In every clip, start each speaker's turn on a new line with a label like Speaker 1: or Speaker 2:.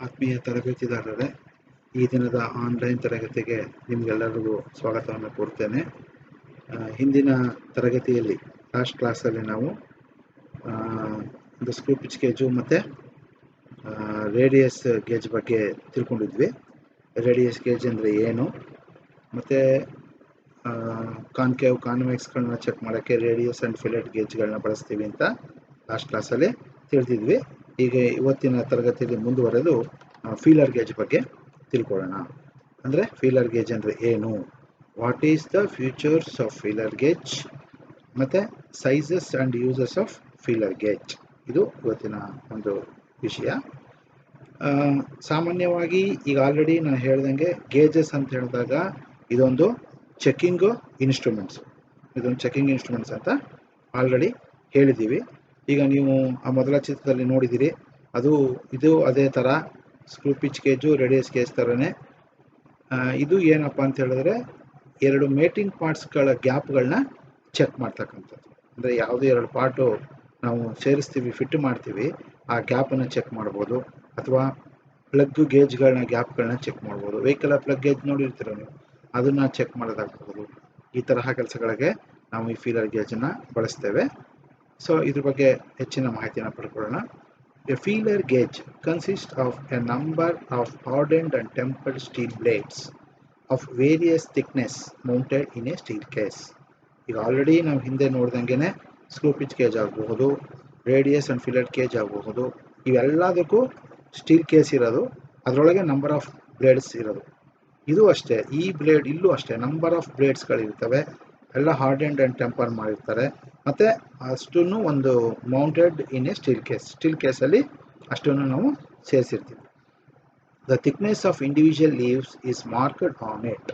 Speaker 1: ಆತ್ಮೀಯ ತರಬೇತಿದಾರರೇ, ಈ ದಿನದ ಆನ್ಲೈನ್ ತರಗತಿಗೆ ನಿಮಗೆಲ್ಲರಿಗೂ ಸ್ವಾಗತವನ್ನು ಕೋರ್ತೇನೆ. ಹಿಂದಿನ ತರಗತಿಯಲ್ಲಿ ಲಾಸ್ಟ್ ಕ್ಲಾಸಲ್ಲಿ ನಾವು ಒಂದು ಸ್ಕ್ರೂ ಪಿಚ್ ಗೇಜು ಮತ್ತು ರೇಡಿಯಸ್ ಗೇಜ್ ಬಗ್ಗೆ ತಿಳ್ಕೊಂಡಿದ್ವಿ. ರೇಡಿಯಸ್ ಗೇಜ್ ಅಂದರೆ ಏನು, ಮತ್ತು ಕಾನ್ಕೇವ್ ಕಾನ್ವೆಕ್ಸ್ಗಳನ್ನ ಚೆಕ್ ಮಾಡೋಕ್ಕೆ ರೇಡಿಯಸ್ ಆ್ಯಂಡ್ ಫಿಲೆಟ್ ಗೇಜ್ಗಳನ್ನ ಬಳಸ್ತೀವಿ ಅಂತ ಲಾಸ್ಟ್ ಕ್ಲಾಸಲ್ಲಿ ತಿಳಿದಿದ್ವಿ. ಈಗ ಇವತ್ತಿನ ತರಗತಿಯಲ್ಲಿ ಮುಂದುವರೆದು ಫೀಲರ್ ಗೇಜ್ ಬಗ್ಗೆ ತಿಳ್ಕೊಳ್ಳೋಣ. ಅಂದರೆ ಫೀಲರ್ ಗೇಜ್ ಅಂದರೆ ಏನು, what is the futures of feeler gauge, ಮತ್ತು sizes and uses of feeler gauge, ಇದು ಇವತ್ತಿನ ಒಂದು ವಿಷಯ. ಸಾಮಾನ್ಯವಾಗಿ ಈಗ ಆಲ್ರೆಡಿ ನಾನು ಹೇಳ್ದಂಗೆ ಗೇಜಸ್ ಅಂತ ಹೇಳಿದಾಗ ಇದೊಂದು ಚೆಕ್ಕಿಂಗ್ ಇನ್ಸ್ಟ್ರೂಮೆಂಟ್ಸ್ ಅಂತ ಆಲ್ರೆಡಿ ಹೇಳಿದ್ದೀವಿ. ಈಗ ನೀವು ಆ ಮೊದಲ ಚಿತ್ರದಲ್ಲಿ ನೋಡಿದ್ದೀರಿ, ಇದು ಅದೇ ಥರ screw pitch gauge radius gauge ಥರನೇ. ಇದು ಏನಪ್ಪ ಅಂತ ಹೇಳಿದ್ರೆ ಎರಡು ಮೇಟಿಂಗ್ ಪಾರ್ಟ್ಸ್ಗಳ ಗ್ಯಾಪ್ಗಳನ್ನ ಚೆಕ್ ಮಾಡ್ತಕ್ಕಂಥದ್ದು. ಅಂದರೆ ಯಾವುದೇ ಎರಡು ಪಾರ್ಟು ನಾವು ಸೇರಿಸ್ತೀವಿ, ಫಿಟ್ ಮಾಡ್ತೀವಿ, ಆ ಗ್ಯಾಪನ್ನು ಚೆಕ್ ಮಾಡ್ಬೋದು, ಅಥವಾ ಪ್ಲಗ್ ಗೇಜ್ಗಳನ್ನ ಗ್ಯಾಪ್ಗಳನ್ನ ಚೆಕ್ ಮಾಡ್ಬೋದು. ವೆಹಿಕಲ್ ಪ್ಲಗ್ ಗೇಜ್ ನೋಡಿರ್ತೀರ ನೀವು, ಅದನ್ನು ಚೆಕ್ ಮಾಡೋದಾಗ್ಬೋದು. ಈ ತರಹ ಕೆಲಸಗಳಿಗೆ ನಾವು ಈ ಫೀಲರ್ ಗೇಜನ್ನು ಬಳಸ್ತೇವೆ. ಸೊ ಇದ್ರ ಬಗ್ಗೆ ಹೆಚ್ಚಿನ ಮಾಹಿತಿಯನ್ನು ಪಡ್ಕೊಳ್ಳೋಣ. A feeler gauge consists of a number of hardened and tempered steel blades of various thickness mounted in a steel case. ಈಗ ಆಲ್ರೆಡಿ ನಾವು ಹಿಂದೆ ನೋಡ್ದಂಗೆ ಸ್ಕ್ರೂ ಪಿಚ್ ಗೇಜ್ ಆಗಬಹುದು, ರೇಡಿಯಸ್ ಆ್ಯಂಡ್ ಫಿಲೆಟ್ ಗೇಜ್ ಆಗಬಹುದು, ಇವೆಲ್ಲದಕ್ಕೂ ಸ್ಟೀಲ್ ಕೇಸ್ ಇರೋದು, ಅದರೊಳಗೆ number of blades ಇರೋದು. ಇದು ಅಷ್ಟೇ, ಈ ಬ್ಲೇಡ್ ಇಲ್ಲೂ ಅಷ್ಟೇ ನಂಬರ್ ಆಫ್ ಬ್ಲೇಡ್ಸ್ಗಳಿರ್ತವೆ, ಎಲ್ಲ ಹಾರ್ಡೆಂಡ್ ಆ್ಯಂಡ್ ಟೆಂಪರ್ ಮಾಡಿರ್ತಾರೆ, ಮತ್ತು ಅಷ್ಟನ್ನು ಒಂದು ಮೌಂಟೆಡ್ ಇನ್ ಎ ಸ್ಟೀಲ್ ಕೇಸಲ್ಲಿ ಅಷ್ಟನ್ನು ನಾವು ಸೇರಿಸಿರ್ತೀವಿ. The thickness of individual leaves is marked on it.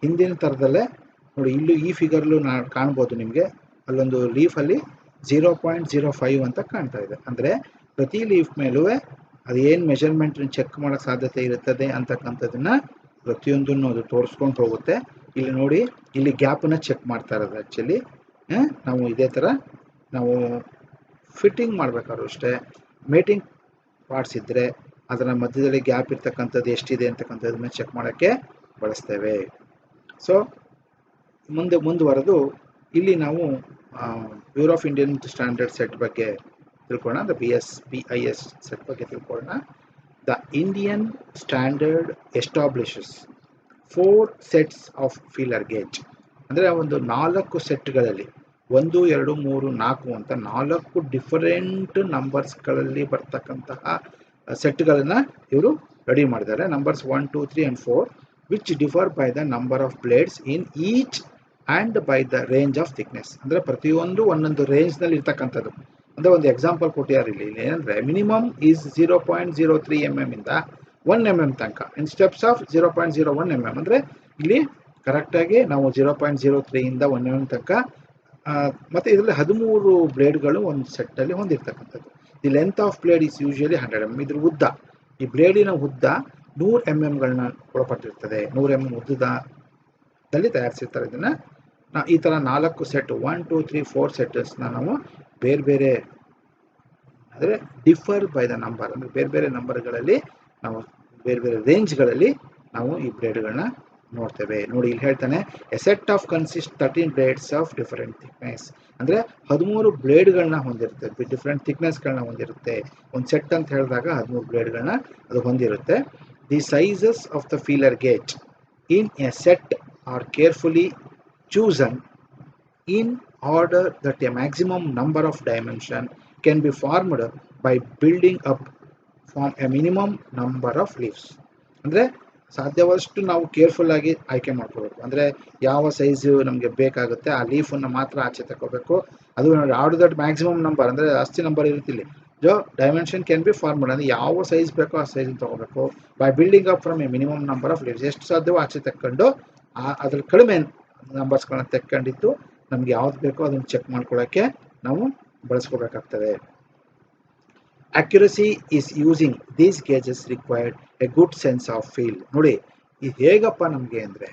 Speaker 1: ಹಿಂದಿನ ಥರದಲ್ಲೇ ನೋಡಿ, ಇಲ್ಲೂ ಈ ಫಿಗರ್ಲು ಕಾಣ್ಬೋದು ನಿಮಗೆ, ಅಲ್ಲೊಂದು ಲೀಫಲ್ಲಿ 0.05 ಅಂತ ಕಾಣ್ತಾ ಇದೆ. ಅಂದರೆ ಪ್ರತಿ ಲೀಫ್ ಮೇಲೂ ಅದು ಏನು ಮೆಷರ್ಮೆಂಟ್ ಚೆಕ್ ಮಾಡೋಕ್ಕೆ ಸಾಧ್ಯತೆ ಇರುತ್ತದೆ ಅಂತಕ್ಕಂಥದ್ದನ್ನು ಪ್ರತಿಯೊಂದನ್ನು ಅದು ತೋರಿಸ್ಕೊಂಡು ಹೋಗುತ್ತೆ. ಇಲ್ಲಿ ನೋಡಿ, ಇಲ್ಲಿ ಗ್ಯಾಪನ್ನು ಚೆಕ್ ಮಾಡ್ತಾ ಇರೋದು. ಆ್ಯಕ್ಚುಲಿ ನಾವು ಇದೇ ಥರ ನಾವು ಫಿಟ್ಟಿಂಗ್ ಮಾಡಬೇಕಾದ್ರೂ ಅಷ್ಟೇ, ಮೇಟಿಂಗ್ ಪಾರ್ಟ್ಸ್ ಇದ್ದರೆ ಅದರ ಮಧ್ಯದಲ್ಲಿ ಗ್ಯಾಪ್ ಇರ್ತಕ್ಕಂಥದ್ದು ಎಷ್ಟಿದೆ ಅಂತಕ್ಕಂಥದ್ದನ್ನು ಚೆಕ್ ಮಾಡೋಕ್ಕೆ ಬಳಸ್ತೇವೆ. ಸೊ ಮುಂದುವರೆದು ಇಲ್ಲಿ ನಾವು bureau of Indian standard set ಬಗ್ಗೆ ತಿಳ್ಕೊಳ್ಳೋಣ. ಅಂದರೆ BIS ಸೆಟ್ ಬಗ್ಗೆ ತಿಳ್ಕೊಳ್ಳೋಣ. The Indian standard establishes 4 sets of feeler gauge. ಅಂದರೆ ಒಂದು 4 ಸೆಟ್ಗಳಲ್ಲಿ 1, 2, 3, 4 ಅಂತ 4 ಡಿಫರೆಂಟ್ ನಂಬರ್ಸ್ಗಳಲ್ಲಿ ಬರ್ತಕ್ಕಂತಹ ಸೆಟ್ಗಳನ್ನು ಇವರು ರೆಡಿ ಮಾಡಿದ್ದಾರೆ. Numbers 1, 2, 3 and 4 which differ by the number of blades in each and by the range of thickness. ಅಂದರೆ ಪ್ರತಿಯೊಂದು ಒಂದೊಂದು ರೇಂಜ್ನಲ್ಲಿ ಇರ್ತಕ್ಕಂಥದ್ದು. ಅಂದರೆ ಒಂದು ಎಕ್ಸಾಂಪಲ್ ಕೊಟ್ಟಿದ್ದಾರೆ ಇಲ್ಲಿ ಏನಂದರೆ ಮಿನಿಮಮ್ ಈಸ್ 0.03 mm ಇಂದ 1 mm ತನಕ, ಇನ್ ಸ್ಟೆಪ್ಸ್ ಆಫ್ 0.01 mm. ಅಂದರೆ ಇಲ್ಲಿ ಕರೆಕ್ಟಾಗಿ ನಾವು 0.03 ಇಂದ 1 mm ತನಕ, ಮತ್ತು ಇದರಲ್ಲಿ 13 ಬ್ಲೇಡ್ಗಳು ಒಂದು ಸೆಟ್ಟಲ್ಲಿ ಹೊಂದಿರತಕ್ಕಂಥದ್ದು. The length of blade is usually 100 mm. ಇದ್ರ ಉದ್ದ, ಈ ಬ್ಲೇಡಿನ ಉದ್ದ 100 mm ಒಳಪಟ್ಟಿರ್ತದೆ. 100 mm ಉದ್ದದಲ್ಲಿ ತಯಾರಿಸಿರ್ತಾರೆ. ಇದನ್ನು ಈ ಥರ 4 ಸೆಟ್ 1, 2, 3, 4 ಸೆಟ್ಟಸ್ನ ನಾವು ಬೇರೆ ಬೇರೆ, ಅಂದರೆ ಡಿಫರ್ ಬೈ ದ ನಂಬರ್, ಅಂದರೆ ಬೇರೆ ಬೇರೆ ನಂಬರ್ಗಳಲ್ಲಿ ನಾವು ಬೇರೆ ಬೇರೆ ರೇಂಜ್ಗಳಲ್ಲಿ ನಾವು ಈ ಬ್ಲೇಡ್ಗಳನ್ನ ನೋಡ್ತೇವೆ. ನೋಡಿ, ಇಲ್ಲಿ ಹೇಳ್ತಾನೆ A set of consist 13 blades of different thickness. ಅಂದರೆ 13 ಬ್ಲೇಡ್ಗಳನ್ನ ಹೊಂದಿರುತ್ತೆ, ಡಿಫ್ರೆಂಟ್ ಥಿಕ್ನೆಸ್ಗಳನ್ನ ಹೊಂದಿರುತ್ತೆ. ಒಂದು ಸೆಟ್ ಅಂತ ಹೇಳಿದಾಗ 13 ಬ್ಲೇಡ್ಗಳನ್ನ ಅದು ಹೊಂದಿರುತ್ತೆ. The sizes of the feeler gauge in a set are carefully chosen in order that a maximum number of dimension can be formed by building up from a minimum number of leaves. ಅಂದರೆ ಸಾಧ್ಯವಾದಷ್ಟು ನಾವು careful ಆಗಿ ಆಯ್ಕೆ ಮಾಡ್ಕೋಬೇಕು. ಅಂದರೆ ಯಾವ size ನಮಗೆ ಬೇಕಾಗುತ್ತೆ ಆ ಲೀಫನ್ನು ಮಾತ್ರ ಆಚೆ ತಗೋಬೇಕು. ಅದು ಆರ್ಡರ್ ದಟ್ ಮ್ಯಾಕ್ಸಿಮಮ್ ನಂಬರ್, ಅಂದರೆ ಜಾಸ್ತಿ ನಂಬರ್ ಇರುತ್ತಿಲ್ಲ, ಜೋ ಡೈಮೆನ್ಷನ್ ಕ್ಯಾನ್ ಬಿ ಫಾರ್ಮ್ಡ್. ಅಂದರೆ ಯಾವ ಸೈಜ್ ಬೇಕೋ ಆ ಸೈಜನ್ನು ತೊಗೋಬೇಕು. By building up from a minimum number of leaves, ಎಷ್ಟು ಸಾಧ್ಯವೋ ಆಚೆ ತಕ್ಕೊಂಡು ಅದ್ರ ಕಡಿಮೆ ನಂಬರ್ಸ್ಗಳನ್ನ ತೆಕ್ಕೊಂಡಿದ್ದು ನಮ್ಗೆ ಯಾವ್ದು ಬೇಕೋ ಅದನ್ನು ಚೆಕ್ ಮಾಡ್ಕೊಳ್ಳೋಕ್ಕೆ ನಾವು ಬಳಸ್ಕೋಬೇಕಾಗ್ತದೆ. Accuracy is using these gauges required a good sense of feel. ನೋಡಿ, ಇದು ಹೇಗಪ್ಪ ನಮಗೆ ಅಂದರೆ,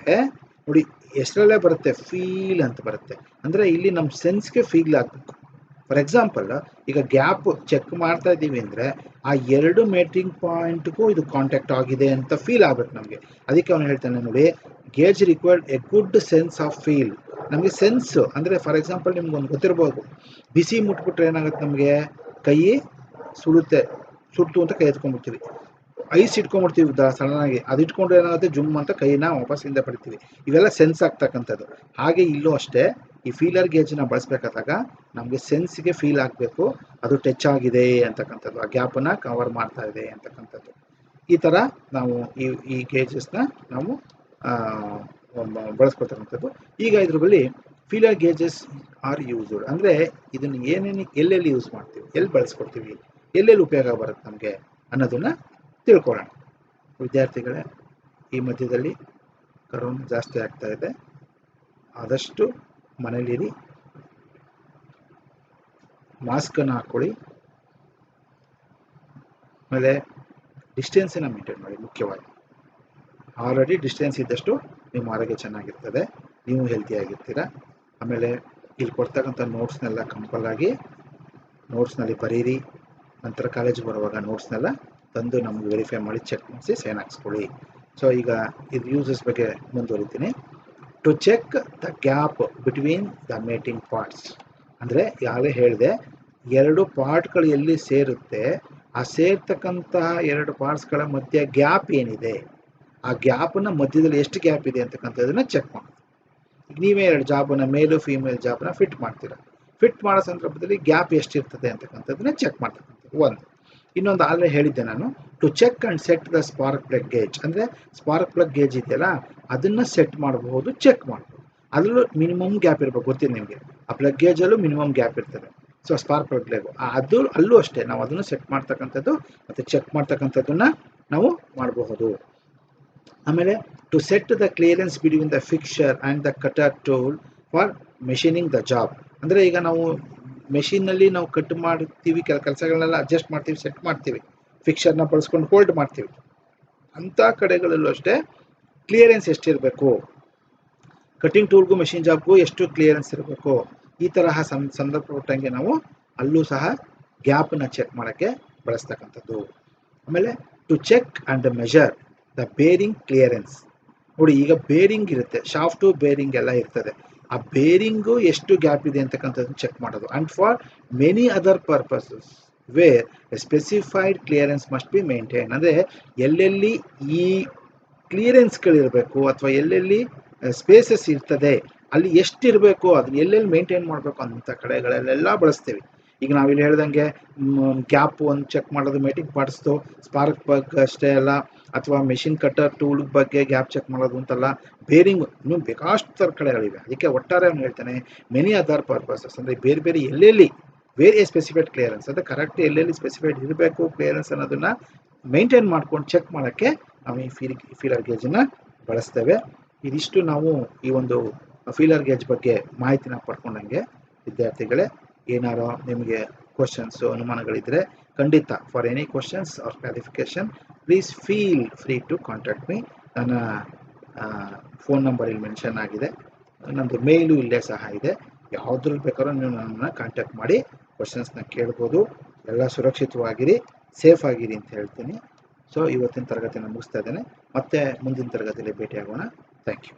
Speaker 1: ನೋಡಿ ಎಷ್ಟರಲ್ಲೇ ಬರುತ್ತೆ, ಫೀಲ್ ಅಂತ ಬರುತ್ತೆ. ಅಂದರೆ ಇಲ್ಲಿ ನಮ್ಮ ಸೆನ್ಸ್ಗೆ ಫೀಲ್ ಆಗಬೇಕು. ಫಾರ್ ಎಕ್ಸಾಂಪಲ್, ಈಗ ಗ್ಯಾಪ್ ಚೆಕ್ ಮಾಡ್ತಾ ಇದ್ದೀವಿ ಅಂದರೆ ಆ ಎರಡು ಮೇಟಿಂಗ್ ಪಾಯಿಂಟ್ಗೂ ಇದು ಕಾಂಟ್ಯಾಕ್ಟ್ ಆಗಿದೆ ಅಂತ ಫೀಲ್ ಆಗ್ಬೇಕು ನಮಗೆ. ಅದಕ್ಕೆ ಅವನು ಹೇಳ್ತಾನೆ ನೋಡಿ, gauge required a good sense of feel. ನಮಗೆ ಸೆನ್ಸ್ ಅಂದರೆ ಫಾರ್ ಎಕ್ಸಾಂಪಲ್ ನಿಮ್ಗೊಂದು ಗೊತ್ತಿರ್ಬೋದು, ಬಿಸಿ ಮುಟ್ಬಿಟ್ರೆ ಏನಾಗುತ್ತೆ, ನಮಗೆ ಕೈ ಸುಟ್ಟು ಅಂತ ಕೈ ಎತ್ಕೊಂಡ್ಬಿಡ್ತೀವಿ, ಐಸ್ ಇಟ್ಕೊಂಡ್ಬಿಡ್ತೀವಿ ಸಡನ್ನಾಗಿ, ಅದು ಇಟ್ಕೊಂಡ್ರೆ ಏನಾಗುತ್ತೆ, ಜುಮ್ ಅಂತ ಕೈನ ವಾಪಸ್ ಹಿಂದೆ ಪಡಿತೀವಿ. ಇವೆಲ್ಲ ಸೆನ್ಸ್ ಆಗ್ತಕ್ಕಂಥದ್ದು. ಹಾಗೆ ಇಲ್ಲೂ ಅಷ್ಟೇ, ಈ ಫೀಲರ್ ಗೇಜ್ನ ಬಳಸ್ಬೇಕಾದಾಗ ನಮಗೆ ಸೆನ್ಸ್ಗೆ ಫೀಲ್ ಆಗಬೇಕು, ಅದು ಟಚ್ ಆಗಿದೆ ಅಂತಕ್ಕಂಥದ್ದು, ಆ ಗ್ಯಾಪನ್ನು ಕವರ್ ಮಾಡ್ತಾ ಇದೆ ಅಂತಕ್ಕಂಥದ್ದು. ಈ ಥರ ನಾವು ಈ ಗೇಜಸ್ನ ನಾವು ಬಳಸ್ಕೊಳ್ತಕ್ಕಂಥದ್ದು. ಈಗ ಇದ್ರ ಬಳಿ ಫೀಲರ್ ಗೇಜಸ್ ಆರ್ ಯೂಸ್ಡ್ ಅಂದರೆ ಇದನ್ನು ಏನೇನು ಎಲ್ಲೆಲ್ಲಿ ಯೂಸ್ ಮಾಡ್ತೀವಿ, ಎಲ್ಲಿ ಬಳಸ್ಕೊಡ್ತೀವಿ, ಎಲ್ಲೆಲ್ಲಿ ಉಪಯೋಗ ಬರುತ್ತೆ ನಮಗೆ ಅನ್ನೋದನ್ನು ತಿಳ್ಕೊಳ್ಳೋಣ. ವಿದ್ಯಾರ್ಥಿಗಳೇ, ಈ ಮಧ್ಯದಲ್ಲಿ ಕರೋನಾ ಜಾಸ್ತಿ ಆಗ್ತಾ ಇದೆ, ಆದಷ್ಟು ಮನೇಲಿರಿ, ಮಾಸ್ಕನ್ನು ಹಾಕ್ಕೊಳ್ಳಿ, ಆಮೇಲೆ ಡಿಸ್ಟೆನ್ಸನ್ನು ಮೇಂಟೈನ್ ಮಾಡಿ. ಮುಖ್ಯವಾಗಿ ಆಲ್ರೆಡಿ ಡಿಸ್ಟೆನ್ಸ್ ಇದ್ದಷ್ಟು ನಿಮ್ಮ ಆರೋಗ್ಯ ಚೆನ್ನಾಗಿರ್ತದೆ, ನೀವು ಹೆಲ್ತಿಯಾಗಿರ್ತೀರ. ಆಮೇಲೆ ಇಲ್ಲಿ ಕೊಡ್ತಕ್ಕಂಥ ನೋಟ್ಸ್ನೆಲ್ಲ ಕಂಪಲ್ಲಾಗಿ ನೋಟ್ಸ್ನಲ್ಲಿ ಬರೀರಿ. ನಂತರ ಕಾಲೇಜಿಗೆ ಬರುವಾಗ ನೋಟ್ಸ್ನೆಲ್ಲ ತಂದು ನಮ್ಗೆ ವೆರಿಫೈ ಮಾಡಿ ಚೆಕ್ ಮಾಡಿಸಿ ಸೈನ್ ಹಾಕ್ಸ್ಕೊಳ್ಳಿ. ಸೊ ಈಗ ಇದು ಯೂಸಸ್ ಬಗ್ಗೆ ಮುಂದುವರಿತೀನಿ. To check the gap between the mating parts ಅಂದರೆ ಯಾರೇ ಹೇಳಿದೆ, ಎರಡು ಪಾರ್ಟ್ಗಳು ಎಲ್ಲಿ ಸೇರುತ್ತೆ, ಆ ಸೇರ್ತಕ್ಕಂತಹ ಎರಡು ಪಾರ್ಟ್ಸ್ಗಳ ಮಧ್ಯೆ ಗ್ಯಾಪ್ ಏನಿದೆ, ಆ ಗ್ಯಾಪನ್ನು ಮಧ್ಯದಲ್ಲಿ ಎಷ್ಟು ಗ್ಯಾಪ್ ಇದೆ ಅಂತಕ್ಕಂಥದ್ದನ್ನು ಚೆಕ್ ಮಾಡಿ. ಈಗ ನೀವೇ ಎರಡು ಜಾಬನ್ನು, ಮೇಲು ಫೀಮೇಲ್ ಜಾಬನ್ನ ಫಿಟ್ ಮಾಡ್ತೀರ, ಫಿಟ್ ಮಾಡೋ ಸಂದರ್ಭದಲ್ಲಿ ಗ್ಯಾಪ್ ಎಷ್ಟಿರ್ತದೆ ಅಂತಕ್ಕಂಥದ್ದನ್ನ ಚೆಕ್ ಮಾಡ್ತಕ್ಕಂಥದ್ದು ಒಂದು. ಇನ್ನೊಂದು ಆಲ್ರೆಡಿ ಹೇಳಿದ್ದೆ ನಾನು, to check and set the spark plug gauge ಅಂದರೆ ಸ್ಪಾರ್ಕ್ ಪ್ಲಗ್ ಗೇಜ್ ಇದೆಯಲ್ಲ ಅದನ್ನು ಸೆಟ್ ಮಾಡಬಹುದು, ಚೆಕ್ ಮಾಡ್ಬೋದು. ಅದರಲ್ಲೂ ಮಿನಿಮಮ್ ಗ್ಯಾಪ್ ಇರಬೇಕು, ಗೊತ್ತಿದೆ ನಿಮಗೆ, ಆ ಪ್ಲಗ್ ಗೇಜಲ್ಲೂ ಮಿನಿಮಮ್ ಗ್ಯಾಪ್ ಇರ್ತದೆ. ಸೊ ಸ್ಪಾರ್ಕ್ ಪ್ಲಗ್ ಅಲ್ಲೂ ಅಷ್ಟೇ ನಾವು ಅದನ್ನು ಸೆಟ್ ಮಾಡ್ತಕ್ಕಂಥದ್ದು ಮತ್ತು ಚೆಕ್ ಮಾಡ್ತಕ್ಕಂಥದ್ದನ್ನು ನಾವು ಮಾಡಬಹುದು. ಆಮೇಲೆ to set the clearance between the fixture and the cutter tool for machining the job ಅಂದರೆ ಈಗ ನಾವು ಮೆಷಿನ್ನಲ್ಲಿ ನಾವು ಕಟ್ ಮಾಡ್ತೀವಿ, ಕೆಲಸಗಳನ್ನೆಲ್ಲ ಅಡ್ಜಸ್ಟ್ ಮಾಡ್ತೀವಿ, ಸೆಟ್ ಮಾಡ್ತೀವಿ, ಫಿಕ್ಚರ್ನ ಬಳಸ್ಕೊಂಡು ಹೋಲ್ಡ್ ಮಾಡ್ತೀವಿ. ಅಂಥ ಕಡೆಗಳಲ್ಲೂ ಅಷ್ಟೇ ಕ್ಲಿಯರೆನ್ಸ್ ಎಷ್ಟಿರಬೇಕು, ಕಟಿಂಗ್ ಟೂಲ್ಗೂ ಮೆಷಿನ್ ಜಾಬ್ಗೂ ಎಷ್ಟು ಕ್ಲಿಯರೆನ್ಸ್ ಇರಬೇಕು, ಈ ತರಹ ಸಂದರ್ಭಪಟ್ಟಂಗೆ ನಾವು ಅಲ್ಲೂ ಸಹ ಗ್ಯಾಪನ್ನು ಚೆಕ್ ಮಾಡೋಕ್ಕೆ ಬಳಸ್ತಕ್ಕಂಥದ್ದು. ಆಮೇಲೆ to check and measure the bearing clearance. ನೋಡಿ, ಈಗ ಬೇರಿಂಗ್ ಇರುತ್ತೆ, ಶಾಫ್ಟು ಬೇರಿಂಗ್ ಎಲ್ಲ ಇರ್ತದೆ, ಆ ಬೇರಿಂಗು ಎಷ್ಟು ಗ್ಯಾಪ್ ಇದೆ ಅಂತಕ್ಕಂಥದ್ದು ಚೆಕ್ ಮಾಡೋದು. And for many other purposes where specified clearance must be maintain ಅಂದರೆ ಎಲ್ಲೆಲ್ಲಿ ಈ ಕ್ಲಿಯರೆನ್ಸ್ಗಳಿರಬೇಕು ಅಥವಾ ಎಲ್ಲೆಲ್ಲಿ ಸ್ಪೇಸಸ್ ಇರ್ತದೆ ಅಲ್ಲಿ ಎಷ್ಟಿರಬೇಕು, ಅದನ್ನ ಎಲ್ಲೆಲ್ಲಿ ಮೇಂಟೈನ್ ಮಾಡಬೇಕು ಅಂಥ ಕಡೆಗಳಲ್ಲೆಲ್ಲ ಬಳಸ್ತೀವಿ. ಈಗ ನಾವಿಲ್ಲಿ ಹೇಳ್ದಂಗೆ ಗ್ಯಾಪ್ ಒಂದು ಚೆಕ್ ಮಾಡೋದು ಮೇಟಿಂಗ್ ಪಾರ್ಟ್ಸ್ದು, ಸ್ಪಾರ್ಕ್ ಪ್ಲಗ್ ಅಷ್ಟೇ ಅಲ್ಲ, ಅಥವಾ ಮೆಷಿನ್ ಕಟ್ಟರ್ ಟೂಲ್ ಬಗ್ಗೆ ಗ್ಯಾಪ್ ಚೆಕ್ ಮಾಡೋದು ಅಂತಲ್ಲ, ಬೇರಿಂಗ್ ಇನ್ನೂ ಬೇಕಾಷ್ಟು ಕಡೆಗಳಿವೆ. ಅದಕ್ಕೆ ಒಟ್ಟಾರೆ ಅವನು ಹೇಳ್ತಾನೆ, ಮೆನಿ ಅದರ್ ಪರ್ಪಸಸ್ ಅಂದರೆ ಬೇರೆ ಬೇರೆ ಎಲ್ಲೆಲ್ಲಿ ವೇರಿ ಸ್ಪೆಸಿಫೈಡ್ ಕ್ಲಿಯರೆನ್ಸ್ ಅಂದರೆ ಕರೆಕ್ಟ್ ಎಲ್ಲೆಲ್ಲಿ ಸ್ಪೆಸಿಫೈಡ್ ಇರಬೇಕು ಕ್ಲಿಯರೆನ್ಸ್ ಅನ್ನೋದನ್ನು ಮೇಂಟೈನ್ ಮಾಡ್ಕೊಂಡು ಚೆಕ್ ಮಾಡೋಕ್ಕೆ ನಾವು ಈ ಫೀಲರ್ ಗೇಜನ್ನು ಬಳಸ್ತೇವೆ. ಇದಿಷ್ಟು ನಾವು ಈ ಒಂದು ಫೀಲರ್ ಗೇಜ್ ಬಗ್ಗೆ ಮಾಹಿತಿನ ಪಡ್ಕೊಂಡಂಗೆ. ವಿದ್ಯಾರ್ಥಿಗಳೇ, ಏನಾರೋ ನಿಮಗೆ ಕ್ವಶನ್ಸು ಅನುಮಾನಗಳಿದ್ದರೆ ಖಂಡಿತ for any questions or clarification please feel free to contact me. ನನ್ನ ಫೋನ್ ನಂಬರ್ ಇಲ್ಲಿ ಮೆನ್ಷನ್ ಆಗಿದೆ, ನನ್ನದು ಮೇಲು ಇಲ್ಲೇ ಸಹ ಇದೆ. ಯಾವುದ್ರಲ್ಲಿ ಬೇಕಾದ್ರೂ ನೀವು ನನ್ನನ್ನು ಕಾಂಟ್ಯಾಕ್ಟ್ ಮಾಡಿ ಕ್ವಶನ್ಸ್ನ ಕೇಳ್ಬೋದು. ಎಲ್ಲ ಸುರಕ್ಷಿತವಾಗಿರಿ, ಸೇಫ್ ಆಗಿರಿ ಅಂತ ಹೇಳ್ತೀನಿ. ಸೊ ಇವತ್ತಿನ ತರಗತಿಯನ್ನು ಮುಗಿಸ್ತಾ ಇದ್ದೇನೆ, ಮತ್ತೆ ಮುಂದಿನ ತರಗತಿಯಲ್ಲಿ ಭೇಟಿಯಾಗೋಣ. Thank you.